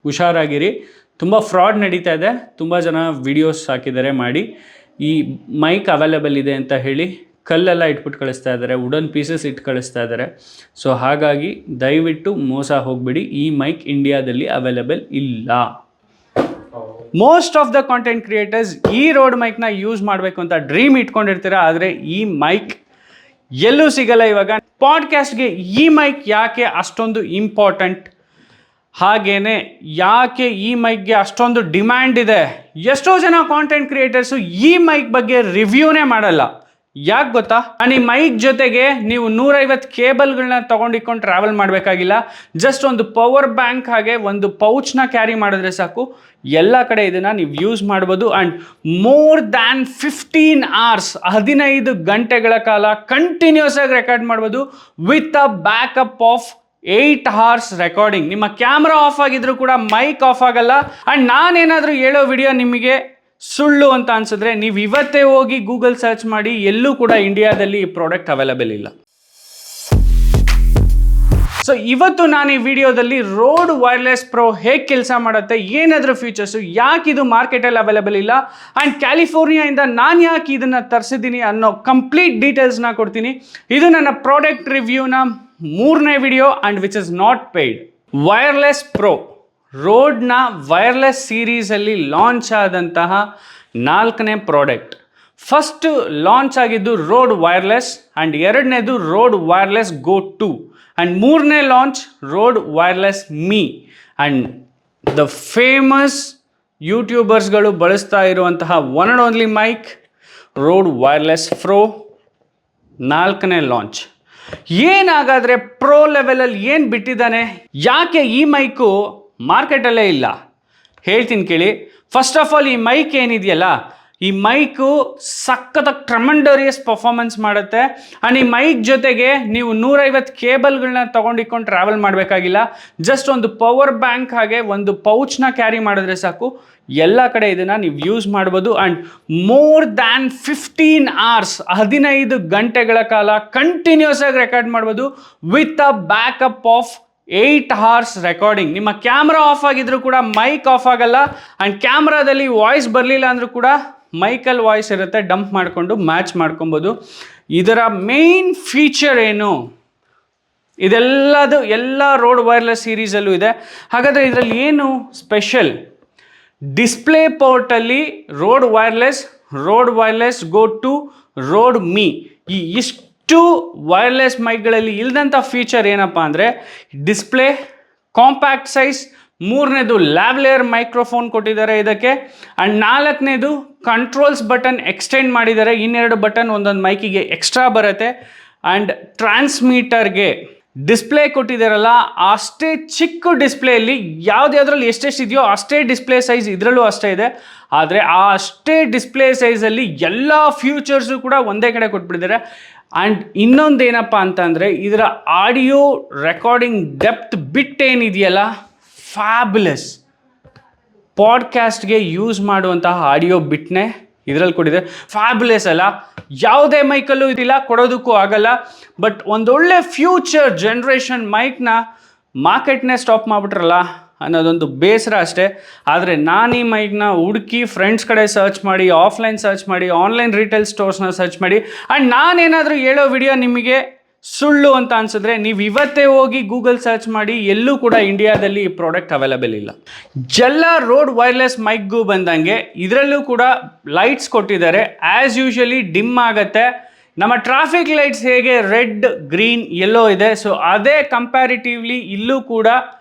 ಹುಷಾರಾಗಿರಿ. ತುಂಬ ಫ್ರಾಡ್ ನಡೀತಾ ಇದೆ. ತುಂಬ ಜನ ವಿಡಿಯೋಸ್ ಹಾಕಿದ್ದಾರೆ ಮಾಡಿ ಈ ಮೈಕ್ ಅವೈಲೇಬಲ್ ಇದೆ ಅಂತ ಹೇಳಿ ಕಲ್ಲೆಲ್ಲ ಇಟ್ಬಿಟ್ಟು ಕಳಿಸ್ತಾ ಇದ್ದಾರೆ, ವುಡನ್ ಪೀಸಸ್ ಇಟ್ಟು ಕಳಿಸ್ತಾ ಇದ್ದಾರೆ. ಸೊ ಹಾಗಾಗಿ ದಯವಿಟ್ಟು ಮೋಸ ಹೋಗ್ಬಿಡಿ. ಈ ಮೈಕ್ ಇಂಡಿಯಾದಲ್ಲಿ ಅವೈಲೇಬಲ್ ಇಲ್ಲ. Most of the content creators ಈ ರೋಡ್ ಮೈಕ್ನ ಯೂಸ್ ಮಾಡಬೇಕು ಅಂತ ಡ್ರೀಮ್ ಇಟ್ಕೊಂಡಿರ್ತೀರ, ಆದರೆ ಈ ಮೈಕ್ ಎಲ್ಲೂ ಸಿಗಲ್ಲ. ಇವಾಗ ಪಾಡ್ಕಾಸ್ಟ್ಗೆ ಈ ಮೈಕ್ ಯಾಕೆ ಅಷ್ಟೊಂದು ಇಂಪಾರ್ಟೆಂಟ್, ಹಾಗೇನೆ ಯಾಕೆ ಈ ಮೈಕ್ಗೆ ಅಷ್ಟೊಂದು ಡಿಮ್ಯಾಂಡ್ ಇದೆ? ಎಷ್ಟೋ ಜನ ಕಾಂಟೆಂಟ್ ಕ್ರಿಯೇಟರ್ಸು ಈ ಮೈಕ್ ಬಗ್ಗೆ ರಿವ್ಯೂನೇ ಮಾಡಲ್ಲ. ಯಾಕೆ ಗೊತ್ತಾ? ಈ ಮೈಕ್ ಜೊತೆಗೆ ನೀವು 150 ಕೇಬಲ್ಗಳನ್ನ ತೊಗೊಂಡಿಕೊಂಡು ಟ್ರಾವೆಲ್ ಮಾಡಬೇಕಾಗಿಲ್ಲ. ಜಸ್ಟ್ ಒಂದು ಪವರ್ ಬ್ಯಾಂಕ್ ಹಾಗೆ ಒಂದು ಪೌಚ್ನ ಕ್ಯಾರಿ ಮಾಡಿದ್ರೆ ಸಾಕು, ಎಲ್ಲ ಕಡೆ ಇದನ್ನು ನೀವು ಯೂಸ್ ಮಾಡ್ಬೋದು. ಆ್ಯಂಡ್ ಮೋರ್ ದ್ಯಾನ್ 15 hours 15 ಗಂಟೆಗಳ ಕಾಲ ಕಂಟಿನ್ಯೂಸ್ ಆಗಿ ರೆಕಾರ್ಡ್ ಮಾಡ್ಬೋದು with a backup of 8 hours recording. ನಿಮ್ಮ ಕ್ಯಾಮ್ರಾ ಆಫ್ ಆಗಿದ್ರು ಕೂಡ ಮೈಕ್ ಆಫ್ ಆಗಲ್ಲ. ಆ್ಯಂಡ್ ನಾನೇನಾದರೂ ಹೇಳೋ ವಿಡಿಯೋ ನಿಮಗೆ ಸುಳ್ಳು ಅಂತ ಅನ್ಸಿದ್ರೆ ನೀವು ಇವತ್ತೇ ಹೋಗಿ ಗೂಗಲ್ ಸರ್ಚ್ ಮಾಡಿ, ಎಲ್ಲೂ ಕೂಡ ಇಂಡಿಯಾದಲ್ಲಿ ಈ ಪ್ರಾಡಕ್ಟ್ ಅವೈಲೇಬಲ್ ಇಲ್ಲ. ಸೊ ಇವತ್ತು ನಾನು ಈ ವಿಡಿಯೋದಲ್ಲಿ ರೋಡ್ ವೈರ್ಲೆಸ್ ಪ್ರೋ ಹೇಗೆ ಕೆಲಸ ಮಾಡುತ್ತೆ, ಏನಾದರೂ ಫೀಚರ್ಸು, ಯಾಕೆ ಇದು ಮಾರ್ಕೆಟಲ್ಲಿ ಅವೈಲೇಬಲ್ ಇಲ್ಲ, ಆ್ಯಂಡ್ ಕ್ಯಾಲಿಫೋರ್ನಿಯಾಯಿಂದ ನಾನು ಯಾಕೆ ಇದನ್ನು ತರಿಸಿದ್ದೀನಿ ಅನ್ನೋ ಕಂಪ್ಲೀಟ್ ಡೀಟೇಲ್ಸ್ನ ಕೊಡ್ತೀನಿ. ಇದು ನನ್ನ ಪ್ರಾಡಕ್ಟ್ ರಿವ್ಯೂನ 3ನೇ video and which is not paid. Wireless pro ರೋಡ್ನ ವೈರ್ಲೆಸ್ ಸೀರೀಸಲ್ಲಿ ಲಾಂಚ್ ಆದಂತಹ 4ನೇ ಪ್ರಾಡಕ್ಟ್. ಫಸ್ಟ್ ಲಾಂಚ್ ಆಗಿದ್ದು ರೋಡ್ ವೈರ್ಲೆಸ್, ಆ್ಯಂಡ್ 2ನೇದು ರೋಡ್ ವೈರ್ಲೆಸ್ ಗೋ 2, ಆ್ಯಂಡ್ 3ನೇ launch Rode wireless ME. And the famous ಯೂಟ್ಯೂಬರ್ಸ್ಗಳು ಬಳಸ್ತಾ ಇರುವಂತಹ one and only mic Rode wireless pro 4ನೇ ಲಾಂಚ್. ಏನಾಗಾದರೆ ಪ್ರೋ ಲೆವೆಲಲ್ಲಿ ಏನು ಬಿಟ್ಟಿದ್ದಾನೆ, ಯಾಕೆ ಈ ಮೈಕು ಮಾರ್ಕೆಟಲ್ಲೇ ಇಲ್ಲ ಹೇಳ್ತೀನಿ ಕೇಳಿ. ಫಸ್ಟ್ ಆಫ್ ಆಲ್ ಈ ಮೈಕ್ ಏನಿದೆಯಲ್ಲ, ಈ ಮೈಕು ಸಖತ್ ಟ್ರಮೆಂಡರಿಯಸ್ ಪರ್ಫಾರ್ಮೆನ್ಸ್ ಮಾಡುತ್ತೆ. ಆ್ಯಂಡ್ ಈ ಮೈಕ್ ಜೊತೆಗೆ ನೀವು 150 ಕೇಬಲ್ಗಳನ್ನ ತೊಗೊಂಡಿಕೊಂಡು ಟ್ರಾವೆಲ್ ಮಾಡಬೇಕಾಗಿಲ್ಲ. ಜಸ್ಟ್ ಒಂದು ಪವರ್ ಬ್ಯಾಂಕ್ ಹಾಗೆ ಒಂದು ಪೌಚ್ನ ಕ್ಯಾರಿ ಮಾಡಿದ್ರೆ ಸಾಕು, ಎಲ್ಲ ಕಡೆ ಇದನ್ನು ನೀವು ಯೂಸ್ ಮಾಡ್ಬೋದು. ಆ್ಯಂಡ್ ಮೋರ್ ದ್ಯಾನ್ 15 hours 15 ಗಂಟೆಗಳ ಕಾಲ ಕಂಟಿನ್ಯೂಸ್ ಆಗಿ ರೆಕಾರ್ಡ್ ಮಾಡ್ಬೋದು with a backup of 8 hours recording. ನಿಮ್ಮ ಕ್ಯಾಮ್ರಾ ಆಫ್ ಆಗಿದ್ರು ಕೂಡ ಮೈಕ್ ಆಫ್ ಆಗಲ್ಲ. ಆ್ಯಂಡ್ ಕ್ಯಾಮ್ರಾದಲ್ಲಿ ವಾಯ್ಸ್ ಬರಲಿಲ್ಲ ಅಂದರೂ ಕೂಡ ಮೈಕಲ್ಲಿ ವಾಯ್ಸ್ ಇರುತ್ತೆ, ಡಂಪ್ ಮಾಡಿಕೊಂಡು ಮ್ಯಾಚ್ ಮಾಡ್ಕೊಬೋದು. ಇದರ ಮೇನ್ ಫೀಚರ್ ಏನು, ಇದೆಲ್ಲದು ಎಲ್ಲ ರೋಡ್ ವೈರ್ಲೆಸ್ ಸೀರೀಸಲ್ಲೂ ಇದೆ. ಹಾಗಾದರೆ ಇದರಲ್ಲಿ ಏನು ಸ್ಪೆಷಲ್? ಡಿಸ್ಪ್ಲೇ ಪೋರ್ಟಲ್ಲಿ Rode wireless go to Rode ME, ಈ ಇಷ್ಟು ವೈರ್ಲೆಸ್ ಮೈಕ್ಗಳಲ್ಲಿ ಇಲ್ಲದಂಥ ಫೀಚರ್ ಏನಪ್ಪ ಅಂದರೆ ಡಿಸ್ಪ್ಲೇ, ಕಾಂಪ್ಯಾಕ್ಟ್ ಸೈಜ್, 3ನೇದು ಲ್ಯಾವ್ಲೇಯರ್ ಮೈಕ್ರೋಫೋನ್ ಕೊಟ್ಟಿದ್ದಾರೆ ಇದಕ್ಕೆ, ಆ್ಯಂಡ್ 4ನೇದು ಕಂಟ್ರೋಲ್ಸ್ ಬಟನ್ ಎಕ್ಸ್ಟೆಂಡ್ ಮಾಡಿದ್ದಾರೆ. 2 ಬಟನ್ ಒಂದೊಂದು ಮೈಕಿಗೆ ಎಕ್ಸ್ಟ್ರಾ ಬರುತ್ತೆ. ಆ್ಯಂಡ್ ಟ್ರಾನ್ಸ್ಮೀಟರ್ಗೆ ಡಿಸ್ಪ್ಲೇ ಕೊಟ್ಟಿದ್ದಾರಲ್ಲ, ಅಷ್ಟೇ ಚಿಕ್ಕ ಡಿಸ್ಪ್ಲೇಯಲ್ಲಿ ಯಾವುದ್ಯಾವ್ದ್ರಲ್ಲಿ ಎಷ್ಟೆಷ್ಟು ಇದೆಯೋ ಅಷ್ಟೇ ಡಿಸ್ಪ್ಲೇ ಸೈಜ್ ಇದರಲ್ಲೂ ಅಷ್ಟೇ ಇದೆ. ಆದರೆ ಆ ಅಷ್ಟೇ ಡಿಸ್ಪ್ಲೇ ಸೈಜಲ್ಲಿ ಎಲ್ಲ ಫ್ಯೂಚರ್ಸು ಕೂಡ ಒಂದೇ ಕಡೆ ಕೊಟ್ಬಿಟ್ಟಿದ್ದಾರೆ. ಆ್ಯಂಡ್ ಇನ್ನೊಂದೇನಪ್ಪ ಅಂತಂದರೆ ಇದರ ಆಡಿಯೋ ರೆಕಾರ್ಡಿಂಗ್ ಡೆಪ್ತ್ ಬಿಟ್ಟೇನಿದೆಯಲ್ಲ, ಫ್ಯಾಬ್ಯುಲಸ್. ಪಾಡ್ಕಾಸ್ಟ್ಗೆ ಯೂಸ್ ಮಾಡುವಂತಹ ಆಡಿಯೋ ಬಿಟ್ನೇ ಇದರಲ್ಲಿ ಕೊಟ್ಟಿದೆ. ಫ್ಯಾಬ್ಯುಲಸ್ ಅಲ್ಲ, ಯಾವುದೇ ಮೈಕಲ್ಲೂ ಇದಿಲ್ಲ, ಕೊಡೋದಕ್ಕೂ ಆಗಲ್ಲ. ಬಟ್ ಒಂದೊಳ್ಳೆ ಫ್ಯೂಚರ್ ಜನ್ರೇಷನ್ ಮೈಕ್ನ ಮಾರ್ಕೆಟ್ನೇ ಸ್ಟಾಪ್ ಮಾಡಿಬಿಟ್ರಲ್ಲ ಅನ್ನೋದೊಂದು ಬೇಸರ ಅಷ್ಟೇ. ಆದರೆ ನಾನು ಈ ಮೈಕ್ನ ಹುಡುಕಿ ಫ್ರೆಂಡ್ಸ್ ಕಡೆ ಸರ್ಚ್ ಮಾಡಿ, ಆಫ್ಲೈನ್ ಸರ್ಚ್ ಮಾಡಿ, ಆನ್ಲೈನ್ ರಿಟೇಲ್ ಸ್ಟೋರ್ಸ್ನ ಸರ್ಚ್ ಮಾಡಿ, ಆ್ಯಂಡ್ ನಾನೇನಾದರೂ ಹೇಳೋ ವಿಡಿಯೋ ನಿಮಗೆ ಸುಳ್ಳು ಅಂತ ಅನಿಸಿದ್ರೆ ನೀವು ಇವತ್ತೇ ಹೋಗಿ ಗೂಗಲ್ ಸರ್ಚ್ ಮಾಡಿ, ಎಲ್ಲೂ ಕೂಡ ಇಂಡಿಯಾದಲ್ಲಿ ಈ ಪ್ರಾಡಕ್ಟ್ ಅವೈಲೇಬಲ್ ಇಲ್ಲ. ಎಲ್ಲ ರೋಡ್ ವೈರ್ಲೆಸ್ ಮೈಕ್ಗೂ ಬಂದಂಗೆ ಇದರಲ್ಲೂ ಕೂಡ ಲೈಟ್ಸ್ ಕೊಟ್ಟಿದ್ದಾರೆ. ಆ್ಯಸ್ ಯೂಶುವಲಿ ಡಿಮ್ ಆಗುತ್ತೆ. ನಮ್ಮ ಟ್ರಾಫಿಕ್ ಲೈಟ್ಸ್ ಹೇಗೆ ರೆಡ್, ಗ್ರೀನ್, ಯೆಲ್ಲೋ ಇದೆ, ಸೊ ಅದೇ ಕಂಪ್ಯಾರಿಟಿವ್ಲಿ ಇಲ್ಲೂ ಕೂಡ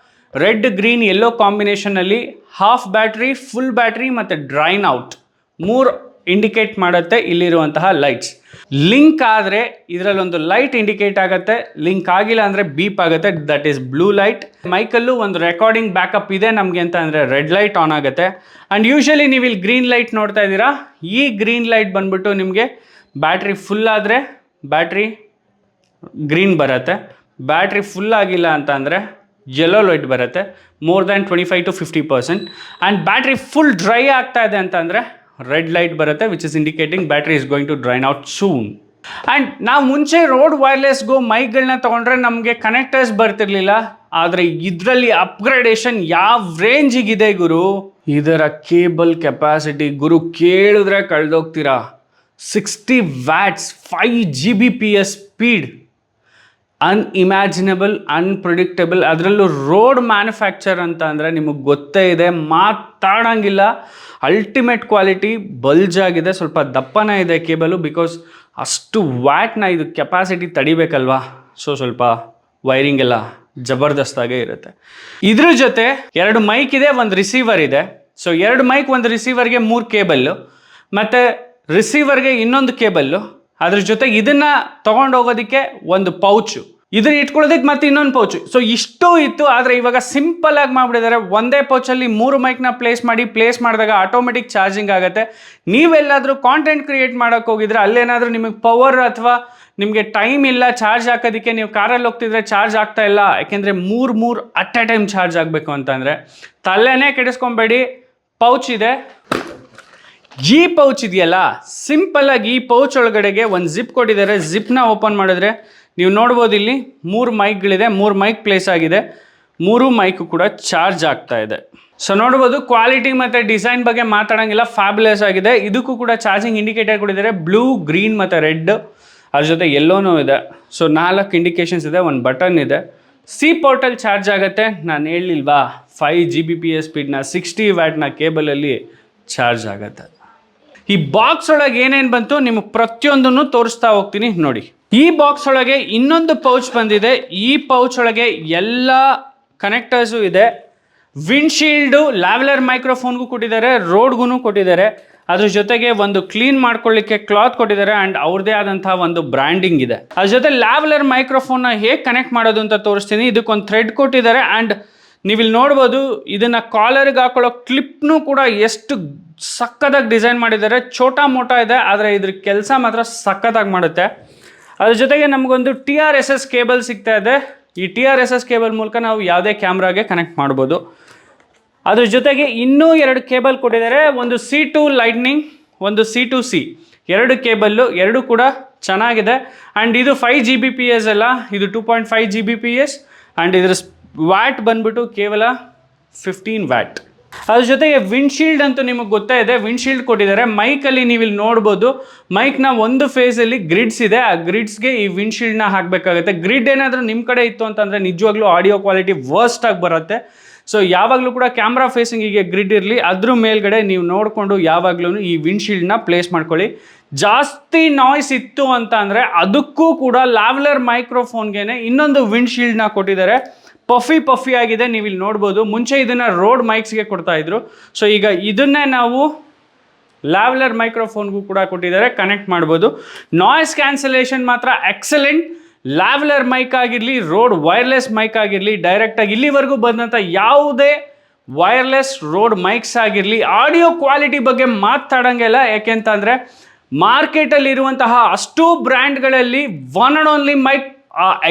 ರೆಡ್, ಗ್ರೀನ್, ಯೆಲ್ಲೋ ಕಾಂಬಿನೇಷನಲ್ಲಿ ಹಾಫ್ ಬ್ಯಾಟ್ರಿ, ಫುಲ್ ಬ್ಯಾಟ್ರಿ ಮತ್ತು ಡ್ರೈನ್ ಔಟ್ 3 ಇಂಡಿಕೇಟ್ ಮಾಡುತ್ತೆ ಇಲ್ಲಿರುವಂತಹ ಲೈಟ್ಸ್. ಲಿಂಕ್ ಆದರೆ ಇದರಲ್ಲೊಂದು ಲೈಟ್ ಇಂಡಿಕೇಟ್ ಆಗುತ್ತೆ, ಲಿಂಕ್ ಆಗಿಲ್ಲ ಅಂದರೆ ಬೀಪ್ ಆಗುತ್ತೆ, ದಟ್ ಈಸ್ ಬ್ಲೂ ಲೈಟ್. ಮೈಕಲ್ಲೂ ಒಂದು ರೆಕಾರ್ಡಿಂಗ್ ಬ್ಯಾಕಪ್ ಇದೆ ನಮಗೆ ಅಂತ ಅಂದರೆ ರೆಡ್ ಲೈಟ್ ಆನ್ ಆಗುತ್ತೆ. ಆ್ಯಂಡ್ ಯೂಶಲಿ ನೀವು ಇಲ್ಲಿ ಗ್ರೀನ್ ಲೈಟ್ ನೋಡ್ತಾ ಇದ್ದೀರಾ, ಈ ಗ್ರೀನ್ ಲೈಟ್ ಬಂದ್ಬಿಟ್ಟು ನಿಮಗೆ ಬ್ಯಾಟ್ರಿ ಫುಲ್ ಆದರೆ ಬ್ಯಾಟ್ರಿ ಗ್ರೀನ್ ಬರುತ್ತೆ, ಬ್ಯಾಟ್ರಿ ಫುಲ್ ಆಗಿಲ್ಲ ಅಂತ ಅಂದರೆ ಯೆಲ್ಲೋ ಲೈಟ್ ಬರುತ್ತೆ, more than 25 to 50%. And battery full dry ಆಗ್ತಾ ಇದೆ ಅಂತಂದರೆ ರೆಡ್ ಲೈಟ್ ಬರುತ್ತೆ, which is indicating battery is going to drain out soon. And ನಾವು ಮುಂಚೆ ರೋಡ್ ವೈರ್ಲೆಸ್ಗೂ ಮೈಕ್ಗಳನ್ನ ತೊಗೊಂಡ್ರೆ ನಮಗೆ ಕನೆಕ್ಟರ್ಸ್ ಬರ್ತಿರ್ಲಿಲ್ಲ. ಆದರೆ ಇದರಲ್ಲಿ ಅಪ್ಗ್ರೇಡೇಷನ್ ಯಾವ ರೇಂಜಿಗಿದೆ ಗುರು. ಇದರ ಕೇಬಲ್ ಕೆಪಾಸಿಟಿ ಗುರು ಕೇಳಿದ್ರೆ ಕಳೆದೋಗ್ತೀರಾ. 60 watts, 5 Gbps speed, unimaginable, unpredictable. ಅದರಲ್ಲೂ ರೋಡ್ ಮ್ಯಾನುಫ್ಯಾಕ್ಚರ್ ಅಂತ ಅಂದರೆ ನಿಮಗೆ ಗೊತ್ತೇ ಇದೆ, ಮಾತಾಡೋಂಗಿಲ್ಲ. ಅಲ್ಟಿಮೇಟ್ ಕ್ವಾಲಿಟಿ, ಬಲ್ಜ್ ಆಗಿದೆ, ಸ್ವಲ್ಪ ದಪ್ಪನೇ ಇದೆ ಕೇಬಲು, ಬಿಕಾಸ್ ಅಷ್ಟು ವ್ಯಾಟ್ನ ಇದು ಕೆಪಾಸಿಟಿ ತಡಿಬೇಕಲ್ವಾ. ಸೊ ಸ್ವಲ್ಪ ವೈರಿಂಗ್ ಎಲ್ಲ ಜಬರ್ದಸ್ತಾಗೇ ಇರುತ್ತೆ. ಇದ್ರ ಜೊತೆ 2 ಮೈಕ್ ಇದೆ, 1 ರಿಸೀವರ್ ಇದೆ. ಸೊ 2 ಮೈಕ್, 1 ರಿಸೀವರ್ಗೆ 3 ಕೇಬಲ್ಲು, ಮತ್ತು ರಿಸೀವರ್ಗೆ ಇನ್ನೊಂದು ಕೇಬಲ್ಲು. ಅದ್ರ ಜೊತೆಗೆ ಇದನ್ನು ತೊಗೊಂಡೋಗೋದಕ್ಕೆ 1 ಪೌಚು, ಇದನ್ನ ಇಟ್ಕೊಳ್ಳೋದಕ್ಕೆ ಮತ್ತೆ ಇನ್ನೊಂದು ಪೌಚು. ಸೊ ಇಷ್ಟು ಇತ್ತು. ಆದರೆ ಇವಾಗ ಸಿಂಪಲ್ ಆಗಿ ಮಾಡಿಬಿಟ್ಟಿದ್ದಾರೆ. ಒಂದೇ ಪೌಚಲ್ಲಿ 3 ಮೈಕ್ನ ಪ್ಲೇಸ್ ಮಾಡಿದಾಗ ಆಟೋಮೆಟಿಕ್ ಚಾರ್ಜಿಂಗ್ ಆಗುತ್ತೆ. ನೀವೆಲ್ಲಾದರೂ ಕಾಂಟೆಂಟ್ ಕ್ರಿಯೇಟ್ ಮಾಡೋಕ್ಕೆ ಹೋಗಿದ್ರೆ ಅಲ್ಲೇನಾದರೂ ನಿಮಗೆ ಪವರ್ ಅಥವಾ ನಿಮಗೆ ಟೈಮ್ ಇಲ್ಲ ಚಾರ್ಜ್ ಹಾಕೋದಕ್ಕೆ, ನೀವು ಕಾರಲ್ಲಿ ಹೋಗ್ತಿದ್ರೆ ಚಾರ್ಜ್ ಆಗ್ತಾ ಇಲ್ಲ, ಯಾಕೆಂದರೆ 3 ಅಟ್ ಎ ಟೈಮ್ ಚಾರ್ಜ್ ಆಗಬೇಕು ಅಂತಂದರೆ ತಲೆನೇ ಕೆಡಿಸ್ಕೊಬೇಡಿ. ಪೌಚ್ ಇದೆ. ಈ ಪೌಚ್ ಇದೆಯಲ್ಲ, ಸಿಂಪಲ್ಲಾಗಿ ಈ ಪೌಚ್ ಒಳಗಡೆಗೆ ಒಂದು ಜಿಪ್ ಕೊಟ್ಟಿದ್ದಾರೆ. ಜಿಪ್ನ ಓಪನ್ ಮಾಡಿದ್ರೆ ನೀವು ನೋಡ್ಬೋದು, ಇಲ್ಲಿ 3 ಮೈಕ್ಗಳಿದೆ, 3 ಮೈಕ್ ಪ್ಲೇಸ್ ಆಗಿದೆ, 3 ಮೈಕ್ ಕೂಡ ಚಾರ್ಜ್ ಆಗ್ತಾ ಇದೆ. ಸೊ ನೋಡ್ಬೋದು, ಕ್ವಾಲಿಟಿ ಮತ್ತು ಡಿಸೈನ್ ಬಗ್ಗೆ ಮಾತಾಡೋಂಗಿಲ್ಲ, ಫ್ಯಾಬ್ಯುಲಸ್ ಆಗಿದೆ. ಇದಕ್ಕೂ ಕೂಡ ಚಾರ್ಜಿಂಗ್ ಇಂಡಿಕೇಟರ್ ಕೊಟ್ಟಿದ್ದಾರೆ, ಬ್ಲೂ, ಗ್ರೀನ್ ಮತ್ತು ರೆಡ್, ಅದ್ರ ಜೊತೆ ಯೆಲ್ಲೋನೂ ಇದೆ. ಸೊ 4 ಇಂಡಿಕೇಶನ್ಸ್ ಇದೆ, 1 ಬಟನ್ ಇದೆ. ಸಿ ಪೋರ್ಟಲ್ಲಿ ಚಾರ್ಜ್ ಆಗುತ್ತೆ. ನಾನು ಹೇಳಿಲ್ವಾ, 5 Gbps ಸ್ಪೀಡ್ನ 60 ವ್ಯಾಟ್ನ ಕೇಬಲಲ್ಲಿ ಚಾರ್ಜ್ ಆಗುತ್ತೆ. ಈ ಬಾಕ್ಸ್ ಒಳಗೆ ಏನೇನು ಬಂತು ನಿಮಗೆ ಪ್ರತಿಯೊಂದನ್ನು ತೋರಿಸ್ತಾ ಹೋಗ್ತೀನಿ ನೋಡಿ. ಈ ಬಾಕ್ಸ್ ಒಳಗೆ ಇನ್ನೊಂದು ಪೌಚ್ ಬಂದಿದೆ. ಈ ಪೌಚ್ ಒಳಗೆ ಎಲ್ಲ ಕನೆಕ್ಟರ್ಸು ಇದೆ. ವಿಂಡ್ಶೀಲ್ಡು, ಲ್ಯಾವೆಲರ್ ಮೈಕ್ರೋಫೋನ್ಗೂ ಕೊಟ್ಟಿದ್ದಾರೆ, ರೋಡ್ಗೂ ಕೊಟ್ಟಿದ್ದಾರೆ. ಅದ್ರ ಜೊತೆಗೆ ಒಂದು ಕ್ಲೀನ್ ಮಾಡ್ಕೊಳ್ಳಿಕ್ಕೆ ಕ್ಲಾತ್ ಕೊಟ್ಟಿದ್ದಾರೆ ಆ್ಯಂಡ್ ಅವ್ರದ್ದೇ ಆದಂತಹ ಒಂದು ಬ್ರ್ಯಾಂಡಿಂಗ್ ಇದೆ. ಅದ್ರ ಜೊತೆ ಲ್ಯಾವೆಲರ್ ಮೈಕ್ರೋಫೋನ್ನ ಹೇಗೆ ಕನೆಕ್ಟ್ ಮಾಡೋದು ಅಂತ ತೋರಿಸ್ತೀನಿ. ಇದಕ್ಕೊಂದು ಥ್ರೆಡ್ ಕೊಟ್ಟಿದ್ದಾರೆ ಆ್ಯಂಡ್ ನೀವಿಲ್ಲಿ ನೋಡ್ಬೋದು, ಇದನ್ನು ಕಾಲರ್ಗೆ ಹಾಕೊಳ್ಳೋ ಕ್ಲಿಪ್ನೂ ಕೂಡ ಎಷ್ಟು ಸಕ್ಕತ್ತಾಗಿ ಡಿಸೈನ್ ಮಾಡಿದ್ದಾರೆ. ಛೋಟಾ ಮೋಟಾ ಇದೆ, ಆದರೆ ಇದ್ರ ಕೆಲಸ ಮಾತ್ರ ಸಕ್ಕತ್ತಾಗಿ ಮಾಡುತ್ತೆ. ಅದ್ರ ಜೊತೆಗೆ ನಮಗೊಂದು TRSS ಕೇಬಲ್ ಸಿಗ್ತಾ ಇದೆ. ಈ TRSS ಕೇಬಲ್ ಮೂಲಕ ನಾವು ಯಾವುದೇ ಕ್ಯಾಮ್ರಾಗೆ ಕನೆಕ್ಟ್ ಮಾಡ್ಬೋದು. ಅದ್ರ ಜೊತೆಗೆ ಇನ್ನೂ 2 ಕೇಬಲ್ ಕೊಟ್ಟಿದ್ದಾರೆ. ಒಂದು C2 ಲೈಟ್ನಿಂಗ್, ಒಂದು C2C, 2 ಕೇಬಲ್ಲು, 2 ಕೂಡ ಚೆನ್ನಾಗಿದೆ. ಆ್ಯಂಡ್ ಇದು 5 Gbps ಅಲ್ಲ, ಇದು 2.5 Gbps. ಆ್ಯಂಡ್ ಇದರ ವ್ಯಾಟ್ ಬಂದ್ಬಿಟ್ಟು ಕೇವಲ 15 ವ್ಯಾಟ್. ಅದ್ರ ಜೊತೆಗೆ ವಿಂಡ್ಶೀಲ್ಡ್ ಅಂತೂ ನಿಮಗೆ ಗೊತ್ತೇ ಇದೆ, ವಿಂಡ್ಶೀಲ್ಡ್ ಕೊಟ್ಟಿದ್ದಾರೆ. ಮೈಕಲ್ಲಿ ನೀವು ಇಲ್ಲಿ ನೋಡ್ಬೋದು, ಮೈಕ್ನ ಒಂದು ಫೇಸಲ್ಲಿ ಗ್ರಿಡ್ಸ್ ಇದೆ. ಆ ಗ್ರಿಡ್ಸ್ಗೆ ಈ ವಿಂಡ್ಶೀಲ್ಡ್ನ ಹಾಕಬೇಕಾಗುತ್ತೆ. ಗ್ರಿಡ್ ಏನಾದರೂ ನಿಮ್ಮ ಕಡೆ ಇತ್ತು ಅಂತಂದರೆ ನಿಜವಾಗ್ಲೂ ಆಡಿಯೋ ಕ್ವಾಲಿಟಿ ವರ್ಸ್ಟಾಗಿ ಬರುತ್ತೆ. ಸೊ ಯಾವಾಗಲೂ ಕೂಡ ಕ್ಯಾಮ್ರಾ ಫೇಸಿಂಗಿಗೆ ಗ್ರಿಡ್ ಇರಲಿ, ಅದ್ರ ಮೇಲ್ಗಡೆ ನೀವು ನೋಡಿಕೊಂಡು ಯಾವಾಗಲೂ ಈ ವಿಂಡ್ಶೀಲ್ಡ್ನ ಪ್ಲೇಸ್ ಮಾಡ್ಕೊಳ್ಳಿ. ಜಾಸ್ತಿ ನಾಯ್ಸ್ ಇತ್ತು ಅಂತ ಅಂದರೆ ಅದಕ್ಕೂ ಕೂಡ ಲ್ಯಾವೆಲರ್ ಮೈಕ್ರೋಫೋನ್ಗೆ ಇನ್ನೊಂದು ವಿಂಡ್ಶೀಲ್ಡ್ನ ಕೊಟ್ಟಿದ್ದಾರೆ. ಪಫಿ ಆಗಿದೆ, ನೀವು ಇಲ್ಲಿ ನೋಡ್ಬೋದು. ಮುಂಚೆ ಇದನ್ನು ರೋಡ್ ಮೈಕ್ಸ್ಗೆ ಕೊಡ್ತಾ ಇದ್ರು. ಸೊ ಈಗ ಇದನ್ನೇ ನಾವು ಲ್ಯಾವೆಲರ್ ಮೈಕ್ರೋಫೋನ್ಗೂ ಕೂಡ ಕೊಟ್ಟಿದ್ದಾರೆ, ಕನೆಕ್ಟ್ ಮಾಡ್ಬೋದು. ನಾಯ್ಸ್ ಕ್ಯಾನ್ಸಲೇಷನ್ ಮಾತ್ರ ಎಕ್ಸಲೆಂಟ್. ಲ್ಯಾವೆಲರ್ ಮೈಕ್ ಆಗಿರಲಿ, ರೋಡ್ ವೈರ್ಲೆಸ್ ಮೈಕ್ ಆಗಿರಲಿ, ಡೈರೆಕ್ಟಾಗಿ ಇಲ್ಲಿವರೆಗೂ ಬಂದಂಥ ಯಾವುದೇ ವೈರ್ಲೆಸ್ ರೋಡ್ ಮೈಕ್ಸ್ ಆಗಿರಲಿ, ಆಡಿಯೋ ಕ್ವಾಲಿಟಿ ಬಗ್ಗೆ ಮಾತಾಡೋಂಗಿಲ್ಲ. ಯಾಕೆಂತಂದರೆ ಮಾರ್ಕೆಟಲ್ಲಿರುವಂತಹ ಅಷ್ಟೂ ಬ್ರ್ಯಾಂಡ್ಗಳಲ್ಲಿ one and only mic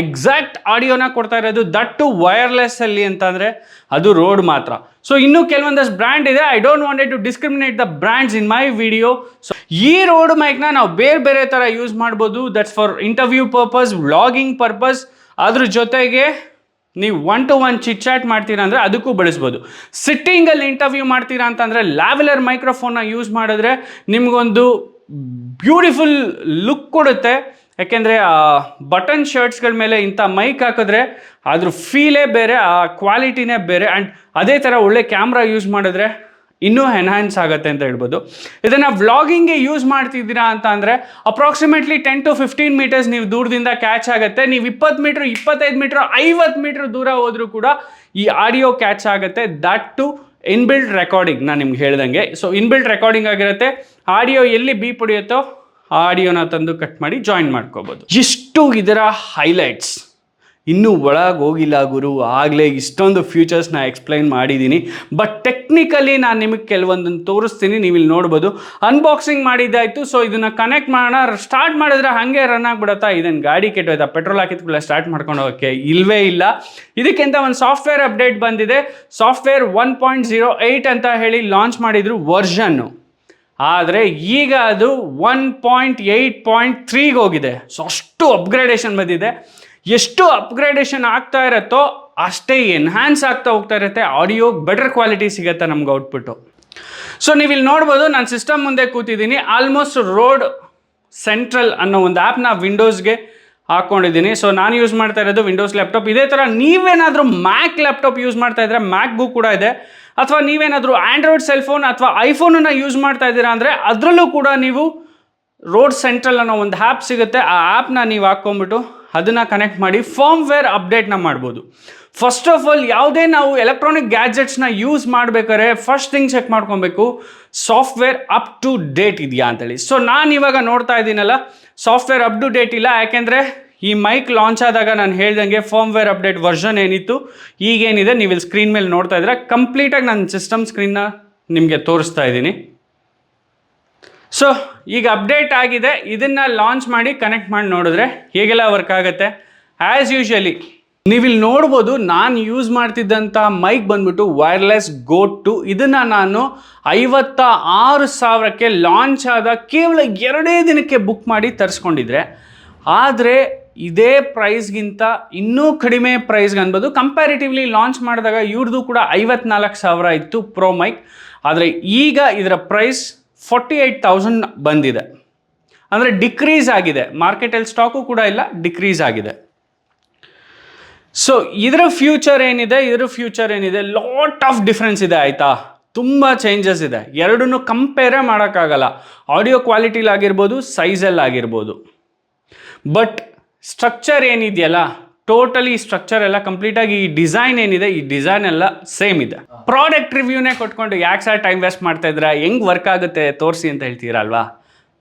exact ಆಡಿಯೋನ ಕೊಡ್ತಾ ಇರೋದು, ದಟ್ಟು ವೈರ್ಲೆಸ್ಸಲ್ಲಿ ಅಂತಂದರೆ ಅದು ರೋಡ್ ಮಾತ್ರ. ಸೊ ಇನ್ನೂ ಕೆಲವೊಂದಷ್ಟು ಬ್ರ್ಯಾಂಡ್ ಇದೆ. I don't wanted to discriminate the brands in my video. So ಈ ರೋಡ್ ಮೈಕ್ನ ನಾವು ಬೇರೆ ಥರ ಯೂಸ್ ಮಾಡ್ಬೋದು. That's for interview purpose, vlogging purpose. ಅದ್ರ ಜೊತೆಗೆ ನೀವು 1-to-1 ಚಿಟ್ ಚಾಟ್ ಮಾಡ್ತೀರಾ ಅಂದರೆ ಅದಕ್ಕೂ ಬಳಸ್ಬೋದು. ಸಿಟ್ಟಿಂಗಲ್ಲಿ ಇಂಟರ್ವ್ಯೂ ಮಾಡ್ತೀರಾ ಅಂತಂದರೆ ಲ್ಯಾವೆಲರ್ ಮೈಕ್ರೋಫೋನ್ನ ಯೂಸ್ ಮಾಡಿದ್ರೆ ನಿಮಗೊಂದು ಬ್ಯೂಟಿಫುಲ್ ಲುಕ್ ಕೊಡುತ್ತೆ. ಯಾಕೆಂದರೆ ಬಟನ್ ಶರ್ಟ್ಸ್ಗಳ ಮೇಲೆ ಇಂಥ ಮೈಕ್ ಹಾಕಿದ್ರೆ ಅದ್ರ ಫೀಲೇ ಬೇರೆ, ಆ ಕ್ವಾಲಿಟಿನೇ ಬೇರೆ. ಆ್ಯಂಡ್ ಅದೇ ಥರ ಒಳ್ಳೆ ಕ್ಯಾಮ್ರಾ ಯೂಸ್ ಮಾಡಿದ್ರೆ ಇನ್ನೂ ಎನ್ಹ್ಯಾನ್ಸ್ ಆಗುತ್ತೆ ಅಂತ ಹೇಳ್ಬೋದು. ಇದನ್ನು ವ್ಲಾಗಿಂಗ್ಗೆ ಯೂಸ್ ಮಾಡ್ತಿದ್ದೀರಾ ಅಂತ ಅಂದರೆ ಅಪ್ರಾಕ್ಸಿಮೇಟ್ಲಿ 10 to 15 ಮೀಟರ್ಸ್ ನೀವು ದೂರದಿಂದ ಕ್ಯಾಚ್ ಆಗುತ್ತೆ. ನೀವು 20 ಮೀಟ್ರ್, 25 ಮೀಟ್ರ್, 50 ಮೀಟ್ರ್ ದೂರ ಹೋದರೂ ಕೂಡ ಈ ಆಡಿಯೋ ಕ್ಯಾಚ್ ಆಗುತ್ತೆ. ದಟ್ ಟು ಇನ್ಬಿಲ್ಟ್ ರೆಕಾರ್ಡಿಂಗ್, ನಾನು ನಿಮ್ಗೆ ಹೇಳ್ದಂಗೆ. ಸೊ ಇನ್ಬಿಲ್ಟ್ ರೆಕಾರ್ಡಿಂಗ್ ಆಗಿರುತ್ತೆ. ಆಡಿಯೋ ಎಲ್ಲಿ ಬೀಪ್ ಹೊಡೆಯುತ್ತೋ ಆ ಆಡಿಯೋನ ತಂದು ಕಟ್ ಮಾಡಿ ಜಾಯಿನ್ ಮಾಡ್ಕೋಬೋದು. ಇಷ್ಟು ಇದರ ಹೈಲೈಟ್ಸ್. ಇನ್ನೂ ಒಳಗೆ ಹೋಗಿಲ್ಲ ಗುರು, ಆಗಲೇ ಇಷ್ಟೊಂದು ಫ್ಯೂಚರ್ಸ್ನ ಎಕ್ಸ್ಪ್ಲೈನ್ ಮಾಡಿದ್ದೀನಿ. ಬಟ್ ಟೆಕ್ನಿಕಲಿ ನಾನು ನಿಮಗೆ ಕೆಲವೊಂದನ್ನು ತೋರಿಸ್ತೀನಿ, ನೀವು ಇಲ್ಲಿ ನೋಡ್ಬೋದು. ಅನ್ಬಾಕ್ಸಿಂಗ್ ಮಾಡಿದ್ದಾಯಿತು. ಸೊ ಇದನ್ನು ಕನೆಕ್ಟ್ ಮಾಡೋಣ. ಸ್ಟಾರ್ಟ್ ಮಾಡಿದ್ರೆ ಹಾಗೆ ರನ್ ಆಗಿಬಿಡುತ್ತಾ? ಇದನ್ನು ಗಾಡಿ ಕೆಟ್ಟೋಯ್ತಾ? ಪೆಟ್ರೋಲ್ ಹಾಕಿದ್ಕೂಡಲೇ ಸ್ಟಾರ್ಟ್ ಮಾಡ್ಕೊಂಡು ಹೋಗೋಕ್ಕೆ ಇಲ್ಲವೇ ಇಲ್ಲ. ಇದಕ್ಕಿಂತ ಒಂದು ಸಾಫ್ಟ್ವೇರ್ ಅಪ್ಡೇಟ್ ಬಂದಿದೆ. ಸಾಫ್ಟ್ವೇರ್ 1.08 ಅಂತ ಹೇಳಿ ಲಾಂಚ್ ಮಾಡಿದ್ರು ವರ್ಷನ್ನು. ಆದರೆ ಈಗ ಅದು 1.8.3ಗೆ ಹೋಗಿದೆ. ಸೊ ಅಷ್ಟು ಅಪ್ಗ್ರೇಡೇಷನ್ ಬಂದಿದೆ. ಎಷ್ಟು ಅಪ್ಗ್ರೇಡೇಷನ್ ಆಗ್ತಾ ಇರುತ್ತೋ ಅಷ್ಟೇ ಎನ್ಹ್ಯಾನ್ಸ್ ಆಗ್ತಾ ಹೋಗ್ತಾ ಇರುತ್ತೆ, ಆಡಿಯೋ ಬೆಟರ್ ಕ್ವಾಲಿಟಿ ಸಿಗುತ್ತೆ ನಮ್ಗೆ ಔಟ್ಪುಟ್ಟು. ಸೊ ನೀವು ಇಲ್ಲಿ ನೋಡ್ಬೋದು, ನಾನು ಸಿಸ್ಟಮ್ ಮುಂದೆ ಕೂತಿದ್ದೀನಿ. ಆಲ್ಮೋಸ್ಟ್ ರೋಡ್ ಸೆಂಟ್ರಲ್ ಅನ್ನೋ ಒಂದು ಆ್ಯಪ್ನ ವಿಂಡೋಸ್ಗೆ ಹಾಕ್ಕೊಂಡಿದ್ದೀನಿ. ಸೊ ನಾನು ಯೂಸ್ ಮಾಡ್ತಾ ಇರೋದು ವಿಂಡೋಸ್ ಲ್ಯಾಪ್ಟಾಪ್. ಇದೇ ಥರ ನೀವೇನಾದರೂ ಮ್ಯಾಕ್ ಲ್ಯಾಪ್ಟಾಪ್ ಯೂಸ್ ಮಾಡ್ತಾ ಇದ್ರೆ ಮ್ಯಾಕ್ಗೂ ಕೂಡ ಇದೆ, ಅಥವಾ ನೀವೇನಾದರೂ ಆ್ಯಂಡ್ರಾಯ್ಡ್ ಸೆಲ್ಫೋನ್ ಅಥವಾ ಐಫೋನನ್ನು ಯೂಸ್ ಮಾಡ್ತಾ ಇದ್ದೀರಾ ಅಂದರೆ ಅದರಲ್ಲೂ ಕೂಡ ನೀವು ರೋಡ್ ಸೆಂಟ್ರಲ್ ಅನ್ನೋ ಒಂದು ಆ್ಯಪ್ ಸಿಗುತ್ತೆ. ಆ ಆ್ಯಪ್ನ ನೀವು ಹಾಕ್ಕೊಂಬಿಟ್ಟು ಅದನ್ನು ಕನೆಕ್ಟ್ ಮಾಡಿ ಫರ್ಮ್ವೇರ್ ಅಪ್ಡೇಟ್ನ ಮಾಡ್ಬೋದು. ಫಸ್ಟ್ ಆಫ್ ಆಲ್ ಯಾವುದೇ ನಾವು ಎಲೆಕ್ಟ್ರಾನಿಕ್ ಗ್ಯಾಜೆಟ್ಸ್ನ ಯೂಸ್ ಮಾಡಬೇಕಾದ್ರೆ ಫಸ್ಟ್ ಥಿಂಗ್ ಚೆಕ್ ಮಾಡ್ಕೊಬೇಕು, ಸಾಫ್ಟ್ವೇರ್ ಅಪ್ ಟು ಡೇಟ್ ಇದೆಯಾ ಅಂತೇಳಿ. ಸೊ ನಾನು ಇವಾಗ ನೋಡ್ತಾ ಇದ್ದೀನಲ್ಲ, ಸಾಫ್ಟ್ವೇರ್ ಅಪ್ ಟು ಡೇಟ್ ಇಲ್ಲ. ಯಾಕೆಂದರೆ ಈ ಮೈಕ್ ಲಾಂಚ್ ಆದಾಗ ನಾನು ಹೇಳ್ದಂಗೆ ಫರ್ಮ್ವೇರ್ ಅಪ್ಡೇಟ್ ವರ್ಷನ್ ಏನಿತ್ತು ಈಗೇನಿದೆ ನೀವು ಇಲ್ಲಿ ಸ್ಕ್ರೀನ್ ಮೇಲೆ ನೋಡ್ತಾ ಇದ್ರೆ ಕಂಪ್ಲೀಟಾಗಿ ನಾನು ಸಿಸ್ಟಮ್ ಸ್ಕ್ರೀನ್ನ ನಿಮಗೆ ತೋರಿಸ್ತಾ ಇದ್ದೀನಿ. ಸೊ ಈಗ ಅಪ್ಡೇಟ್ ಆಗಿದೆ. ಇದನ್ನು ಲಾಂಚ್ ಮಾಡಿ ಕನೆಕ್ಟ್ ಮಾಡಿ ನೋಡಿದ್ರೆ ಹೇಗೆಲ್ಲ ವರ್ಕ್ ಆಗುತ್ತೆ. ಆ್ಯಸ್ ಯೂಶಲಿ ನೀವಿಲ್ಲಿ ನೋಡ್ಬೋದು, ನಾನು ಯೂಸ್ ಮಾಡ್ತಿದ್ದಂಥ ಮೈಕ್ ಬಂದ್ಬಿಟ್ಟು ವೈರ್ಲೆಸ್ ಗೋ 2. ಇದನ್ನು ನಾನು 56,000ಕ್ಕೆ ಲಾಂಚ್ ಆದ ಕೇವಲ 2 ದಿನಕ್ಕೆ ಬುಕ್ ಮಾಡಿ ತರಿಸ್ಕೊಂಡಿದ್ರೆ, ಆದರೆ ಇದೇ ಪ್ರೈಸ್ಗಿಂತ ಇನ್ನೂ ಕಡಿಮೆ ಪ್ರೈಸ್ಗೆ ಅನ್ಬೋದು. ಕಂಪ್ಯಾರಿಟಿವ್ಲಿ ಲಾಂಚ್ ಮಾಡಿದಾಗ ಇವ್ರದ್ದು ಕೂಡ 54,000 ಇತ್ತು ಪ್ರೋ ಮೈಕ್, ಆದರೆ ಈಗ ಇದರ ಪ್ರೈಸ್ 48,000 ಬಂದಿದೆ. ಅಂದರೆ ಡಿಕ್ರೀಸ್ ಆಗಿದೆ. ಮಾರ್ಕೆಟಲ್ಲಿ ಸ್ಟಾಕು ಕೂಡ ಇಲ್ಲ, ಡಿಕ್ರೀಸ್ ಆಗಿದೆ. ಸೊ ಇದರ ಫ್ಯೂಚರ್ ಏನಿದೆ, ಲಾಟ್ ಆಫ್ ಡಿಫ್ರೆನ್ಸ್ ಇದೆ ಆಯಿತಾ. ತುಂಬ ಚೇಂಜಸ್ ಇದೆ. ಎರಡನ್ನೂ ಕಂಪೇರೇ ಮಾಡೋಕ್ಕಾಗಲ್ಲ. ಆಡಿಯೋ ಕ್ವಾಲಿಟಿಲಾಗಿರ್ಬೋದು, ಸೈಜಲ್ಲಾಗಿರ್ಬೋದು. ಬಟ್ ಸ್ಟ್ರಕ್ಚರ್ ಏನಿದೆಯಲ್ಲ, ಟೋಟಲಿ ಸ್ಟ್ರಕ್ಚರ್ ಎಲ್ಲ ಕಂಪ್ಲೀಟಾಗಿ ಈ ಡಿಸೈನ್ ಏನಿದೆ, ಈ ಡಿಸೈನ್ ಎಲ್ಲ ಸೇಮ್ ಇದೆ. ಪ್ರಾಡಕ್ಟ್ ರಿವ್ಯೂನೇ ಕೊಟ್ಕೊಂಡು ಯಾಕೆ ಸರ್ ಟೈಮ್ ವೇಸ್ಟ್ ಮಾಡ್ತಾ ಇದ್ದೀರಾ, ಹೆಂಗೆ ವರ್ಕ್ ಆಗುತ್ತೆ ತೋರಿಸಿ ಅಂತ ಹೇಳ್ತೀರಲ್ವಾ.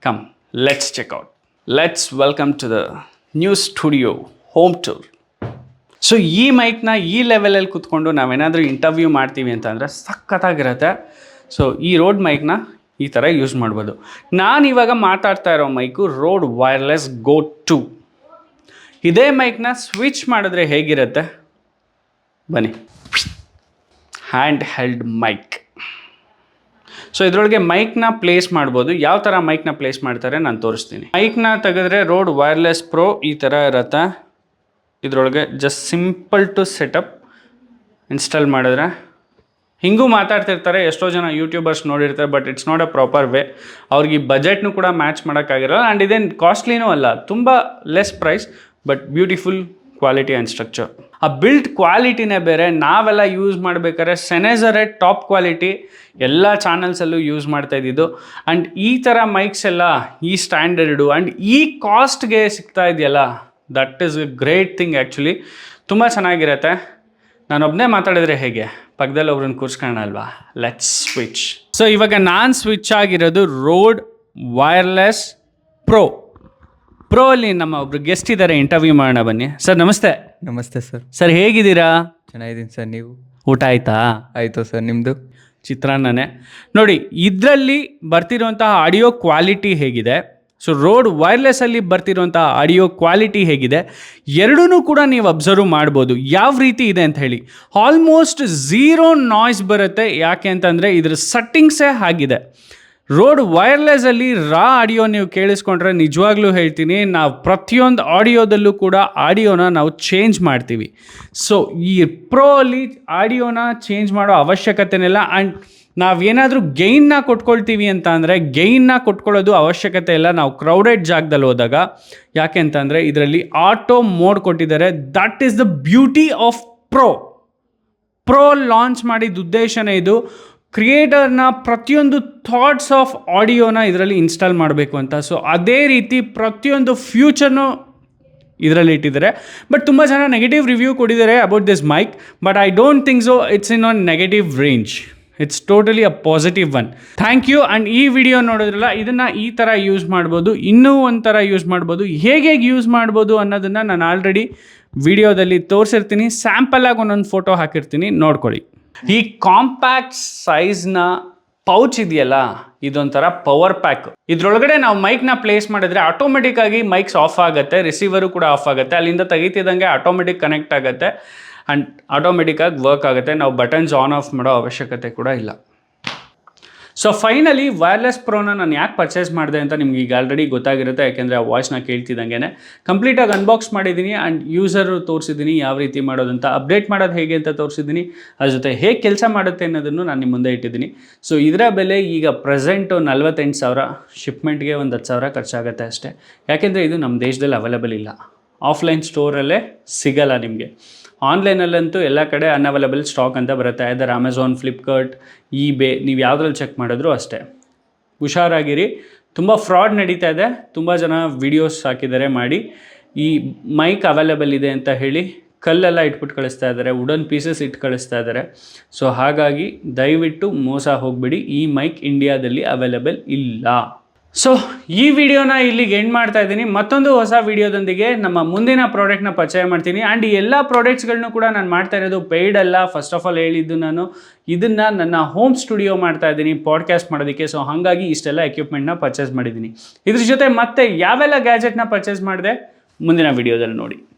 Come let's check out. Let's welcome to the new studio home tour. So ಈ ಮೈಕ್ನ ಈ ಲೆವೆಲಲ್ಲಿ ಕೂತ್ಕೊಂಡು ನಾವೇನಾದರೂ ಇಂಟರ್ವ್ಯೂ ಮಾಡ್ತೀವಿ ಅಂತಂದರೆ ಸಖತ್ತಾಗಿರುತ್ತೆ. ಸೊ ಈ ರೋಡ್ ಮೈಕ್ನ ಈ ಥರ ಯೂಸ್ ಮಾಡ್ಬೋದು. ನಾನು ಇವಾಗ ಮಾತಾಡ್ತಾ ಇರೋ ಮೈಕು ರೋಡ್ ವೈರ್ಲೆಸ್ ಗೋ 2. ಇದೇ ಮೈಕ್ನ ಸ್ವಿಚ್ ಮಾಡಿದ್ರೆ ಹೇಗಿರುತ್ತೆ ಬನ್ನಿ. Hand held mic. ಸೊ ಇದರೊಳಗೆ ಮೈಕ್ನ ಪ್ಲೇಸ್ ಮಾಡ್ಬೋದು. ಯಾವ ಥರ ಮೈಕ್ನ ಪ್ಲೇಸ್ ಮಾಡ್ತಾರೆ ನಾನು ತೋರಿಸ್ತೀನಿ. ಮೈಕ್ನ ತೆಗೆದ್ರೆ ರೋಡ್ ವೈರ್ಲೆಸ್ ಪ್ರೋ ಈ ಥರ ಇರುತ್ತೆ. ಇದರೊಳಗೆ just simple to setup install ಮಾಡಿದ್ರೆ ಹಿಂಗೂ ಮಾತಾಡ್ತಿರ್ತಾರೆ. ಎಷ್ಟೋ ಜನ ಯೂಟ್ಯೂಬರ್ಸ್ ನೋಡಿರ್ತಾರೆ, but it's not a proper way. ಅವ್ರಿಗೆ ಈ ಬಜೆಟ್ನು ಕೂಡ ಮ್ಯಾಚ್ ಮಾಡೋಕ್ಕಾಗಿರಲ್ಲ. ಆ್ಯಂಡ್ ಇದೇನು ಕಾಸ್ಟ್ಲಿನೂ ಅಲ್ಲ, ತುಂಬ less price, but beautiful quality and structure. ಆ ಬಿಲ್ಟ್ ಕ್ವಾಲಿಟಿನೇ ಬೇರೆ. ನಾವೆಲ್ಲ ಯೂಸ್ ಮಾಡಬೇಕಾದ್ರೆ ಸೆನೆಸರೇ ಟಾಪ್ ಕ್ವಾಲಿಟಿ ಎಲ್ಲ ಚಾನಲ್ಸಲ್ಲೂ ಯೂಸ್ ಮಾಡ್ತಾ ಇದ್ದಿದ್ದು. ಆ್ಯಂಡ್ ಈ ಥರ ಮೈಕ್ಸ್ ಎಲ್ಲ ಈ ಸ್ಟ್ಯಾಂಡರ್ಡು ಆ್ಯಂಡ್ ಈ ಕಾಸ್ಟ್ಗೆ ಸಿಗ್ತಾ ಇದೆಯಲ್ಲ, that is A great thing actually. ತುಂಬ ಚೆನ್ನಾಗಿರುತ್ತೆ. ನಾನೊಬ್ಬನೇ ಮಾತಾಡಿದ್ರೆ ಹೇಗೆ, ಪಕ್ಕದಲ್ಲಿ ಒಬ್ರನ್ನ ಕೂರಿಸ್ಕೊಳ್ಳೋಣ ಅಲ್ವಾ. Let's switch. ಸೊ ಇವಾಗ ನಾನು ಸ್ವಿಚ್ ಆಗಿರೋದು ರೋಡ್ ವೈರ್ಲೆಸ್ ಪ್ರೋ ಅಲ್ಲಿ ನಮ್ಮ ಒಬ್ರು ಗೆಸ್ಟ್ ಇದ್ದಾರೆ, ಇಂಟರ್ವ್ಯೂ ಮಾಡೋಣ ಬನ್ನಿ. ಸರ್ ನಮಸ್ತೆ. ನಮಸ್ತೆ ಸರ್. ಸರ್ ಹೇಗಿದ್ದೀರಾ? ಚೆನ್ನಾಗಿದ್ದೀನಿ ಸರ್. ನೀವು? ಊಟ ಆಯಿತಾ? ಆಯಿತು ಸರ್. ನಿಮ್ಮದು? ಚಿತ್ರಾನ್ನನೇ. ನೋಡಿ ಇದರಲ್ಲಿ ಬರ್ತಿರುವಂತಹ ಆಡಿಯೋ ಕ್ವಾಲಿಟಿ ಹೇಗಿದೆ, ಸೊ ರೋಡ್ ವೈರ್ಲೆಸ್ಸಲ್ಲಿ ಬರ್ತಿರುವಂಥ ಆಡಿಯೋ ಕ್ವಾಲಿಟಿ ಹೇಗಿದೆ, ಎರಡೂ ಕೂಡ ನೀವು ಅಬ್ಸರ್ವ್ ಮಾಡ್ಬೋದು ಯಾವ ರೀತಿ ಇದೆ ಅಂತ ಹೇಳಿ. ಆಲ್ಮೋಸ್ಟ್ ಝೀರೋ ನಾಯ್ಸ್ ಬರುತ್ತೆ. ಯಾಕೆ ಅಂತಂದರೆ ಇದ್ರ ಸೆಟ್ಟಿಂಗ್ಸೇ ಆಗಿದೆ. ರೋಡ್ ವೈರ್ಲೆಸ್ಸಲ್ಲಿ ರಾ ಆಡಿಯೋ ನೀವು ಕೇಳಿಸ್ಕೊಂಡ್ರೆ ನಿಜವಾಗ್ಲೂ ಹೇಳ್ತೀನಿ, ನಾವು ಪ್ರತಿಯೊಂದು ಆಡಿಯೋದಲ್ಲೂ ಕೂಡ ಆಡಿಯೋನ ನಾವು ಚೇಂಜ್ ಮಾಡ್ತೀವಿ. ಸೊ ಈ ಪ್ರೋ ಅಲ್ಲಿ ಆಡಿಯೋನ ಚೇಂಜ್ ಮಾಡೋ ಅವಶ್ಯಕತೆನಿಲ್ಲ. ಆ್ಯಂಡ್ ನಾವೇನಾದರೂ ಗೈನ್ನ ಕೊಟ್ಕೊಳ್ತೀವಿ ಅಂತ ಅಂದರೆ ಗೈನ್ನ ಕೊಟ್ಕೊಳ್ಳೋದು ಅವಶ್ಯಕತೆ ಇಲ್ಲ ನಾವು ಕ್ರೌಡೆಡ್ ಜಾಗದಲ್ಲಿ ಹೋದಾಗ. ಯಾಕೆ ಅಂತಂದರೆ ಇದರಲ್ಲಿ ಆಟೋ ಮೋಡ್ ಕೊಟ್ಟಿದ್ದಾರೆ. That is the beauty of pro launch ಮಾಡಿದ ಉದ್ದೇಶನೇ ಇದು. ಕ್ರಿಯೇಟರ್ನ ಪ್ರತಿಯೊಂದು ಥಾಟ್ಸ್ ಆಫ್ ಆಡಿಯೋನ ಇದರಲ್ಲಿ ಇನ್ಸ್ಟಾಲ್ ಮಾಡಬೇಕು ಅಂತ. ಸೊ ಅದೇ ರೀತಿ ಪ್ರತಿಯೊಂದು ಫ್ಯೂಚರ್ನು ಇದರಲ್ಲಿ ಇಟ್ಟಿದ್ದಾರೆ. ಬಟ್ ತುಂಬ ಜನ ನೆಗೆಟಿವ್ ರಿವ್ಯೂ ಕೊಟ್ಟಿದ್ದಾರೆ about this mic, but I don't think so it's in an negative range. It's totally a positive one. Thank you. And ಈ ವಿಡಿಯೋ ನೋಡಿದ್ರಲ್ಲ, ಇದನ್ನು ಈ ಥರ ಯೂಸ್ ಮಾಡ್ಬೋದು, ಇನ್ನೂ ಒಂಥರ ಯೂಸ್ ಮಾಡ್ಬೋದು. ಹೇಗೆ ಯೂಸ್ ಮಾಡ್ಬೋದು ಅನ್ನೋದನ್ನು ನಾನು ಆಲ್ರೆಡಿ ವಿಡಿಯೋದಲ್ಲಿ ತೋರಿಸಿರ್ತೀನಿ. ಸ್ಯಾಂಪಲಾಗಿ ಒಂದೊಂದು ಫೋಟೋ ಹಾಕಿರ್ತೀನಿ, ನೋಡ್ಕೊಳ್ಳಿ. ಈ ಕಾಂಪ್ಯಾಕ್ಟ್ ಸೈಜ್ನ ಪೌಚ್ ಇದೆಯಲ್ಲ, ಇದೊಂಥರ ಪವರ್ ಪ್ಯಾಕ್. ಇದರೊಳಗಡೆ ನಾವು ಮೈಕ್ನ ಪ್ಲೇಸ್ ಮಾಡಿದ್ರೆ ಆಟೋಮೆಟಿಕ್ ಆಗಿ ಮೈಕ್ಸ್ ಆಫ್ ಆಗುತ್ತೆ, ರಿಸೀವರು ಕೂಡ ಆಫ್ ಆಗುತ್ತೆ. ಅಲ್ಲಿಂದ ತೆಗಿತಿದ್ದಂಗೆ ಆಟೋಮೆಟಿಕ್ ಕನೆಕ್ಟ್ ಆಗುತ್ತೆ ಆ್ಯಂಡ್ ಆಟೋಮೆಟಿಕ್ಕಾಗಿ ವರ್ಕ್ ಆಗುತ್ತೆ. ನಾವು ಬಟನ್ಸ್ ಆನ್ ಆಫ್ ಮಾಡೋ ಅವಶ್ಯಕತೆ ಕೂಡ ಇಲ್ಲ. ಸೊ ಫೈನಲಿ ವೈರ್ಲೆಸ್ ಪ್ರೋನ ನಾನು ಯಾಕೆ ಪರ್ಚೇಸ್ ಮಾಡಿದೆ ಅಂತ ನಿಮ್ಗೆ ಈಗ ಆಲ್ರೆಡಿ ಗೊತ್ತಾಗಿರುತ್ತೆ, ಯಾಕೆಂದರೆ ಆ ವಾಯ್ಸ್ನ ಕೇಳ್ತಿದ್ದಂಗೆ ಕಂಪ್ಲೀಟಾಗಿ ಅನ್ಬಾಕ್ಸ್ ಮಾಡಿದ್ದೀನಿ ಆ್ಯಂಡ್ ಯೂಸರು ತೋರಿಸಿದ್ದೀನಿ ಯಾವ ರೀತಿ ಮಾಡೋದಂತ, ಅಪ್ಡೇಟ್ ಮಾಡೋದು ಹೇಗೆ ಅಂತ ತೋರಿಸಿದ್ದೀನಿ, ಅದ್ರ ಜೊತೆ ಹೇಗೆ ಕೆಲಸ ಮಾಡುತ್ತೆ ಅನ್ನೋದನ್ನು ನಾನು ನಿಮ್ಮ ಮುಂದೆ ಇಟ್ಟಿದ್ದೀನಿ. ಸೊ ಇದರ ಬೆಲೆ ಈಗ ಪ್ರೆಸೆಂಟು 48,000, ಶಿಪ್ಮೆಂಟ್ಗೆ ಒಂದು 10,000 ಖರ್ಚಾಗುತ್ತೆ ಅಷ್ಟೇ. ಯಾಕೆಂದರೆ ಇದು ನಮ್ಮ ದೇಶದಲ್ಲಿ ಅವೈಲೇಬಲ್ ಇಲ್ಲ, ಆಫ್ಲೈನ್ ಸ್ಟೋರಲ್ಲೇ ಸಿಗಲ್ಲ ನಿಮಗೆ. ಆನ್ಲೈನಲ್ಲಂತೂ ಎಲ್ಲ ಕಡೆ ಅನ್ಅವೈಲೇಬಲ್ ಸ್ಟಾಕ್ ಅಂತ ಬರುತ್ತೆ, ಐದರ್ ಅಮೆಝಾನ್, ಫ್ಲಿಪ್ಕಾರ್ಟ್, eBay, ನೀವು ಯಾವುದ್ರಲ್ಲಿ ಚೆಕ್ ಮಾಡಿದ್ರು ಅಷ್ಟೇ. ಹುಷಾರಾಗಿರಿ, ತುಂಬ ಫ್ರಾಡ್ ನಡೀತಾ ಇದೆ. ತುಂಬ ಜನ ವಿಡಿಯೋಸ್ ಹಾಕಿದ್ದಾರೆ ಮಾಡಿ, ಈ ಮೈಕ್ ಅವೈಲೇಬಲ್ ಇದೆ ಅಂತ ಹೇಳಿ ಕಲ್ಲೆಲ್ಲ ಇಟ್ಬಿಟ್ಟು ಕಳಿಸ್ತಾ ಇದ್ದಾರೆ, ವುಡನ್ ಪೀಸಸ್ ಇಟ್ಟು ಕಳಿಸ್ತಾ ಇದ್ದಾರೆ. ಸೊ ಹಾಗಾಗಿ ದಯವಿಟ್ಟು ಮೋಸ ಹೋಗ್ಬಿಡಿ, ಈ ಮೈಕ್ ಇಂಡಿಯಾದಲ್ಲಿ ಅವೈಲೇಬಲ್ ಇಲ್ಲ. ಸೊ ಈ ವಿಡಿಯೋನ ಇಲ್ಲಿಗೆ ಎಂಡ್ ಮಾಡ್ತಾ ಇದ್ದೀನಿ. ಮತ್ತೊಂದು ಹೊಸ ವಿಡಿಯೋದೊಂದಿಗೆ ನಮ್ಮ ಮುಂದಿನ ಪ್ರಾಡಕ್ಟ್ನ ಪರಿಚಯ ಮಾಡ್ತೀನಿ. ಆ್ಯಂಡ್ ಈ ಎಲ್ಲ ಪ್ರಾಡಕ್ಟ್ಸ್ಗಳನ್ನೂ ಕೂಡ ನಾನು ಮಾಡ್ತಾ ಇರೋದು ಪೇಯ್ಡ್ ಅಲ್ಲ. ಫಸ್ಟ್ ಆಫ್ ಆಲ್ ಹೇಳಿದ್ದು ನಾನು ಇದನ್ನು ನನ್ನ ಹೋಮ್ ಸ್ಟುಡಿಯೋ ಮಾಡ್ತಾ ಇದ್ದೀನಿ ಪಾಡ್ಕಾಸ್ಟ್ ಮಾಡೋದಕ್ಕೆ. ಸೊ ಹಾಗಾಗಿ ಇಷ್ಟೆಲ್ಲ ಎಕ್ವಿಪ್ಮೆಂಟ್ನ ಪರ್ಚೇಸ್ ಮಾಡಿದ್ದೀನಿ. ಇದ್ರ ಜೊತೆ ಮತ್ತೆ ಯಾವೆಲ್ಲ ಗ್ಯಾಜೆಟ್ನ ಪರ್ಚೇಸ್ ಮಾಡಿದೆ ಮುಂದಿನ ವಿಡಿಯೋದಲ್ಲಿ ನೋಡಿ.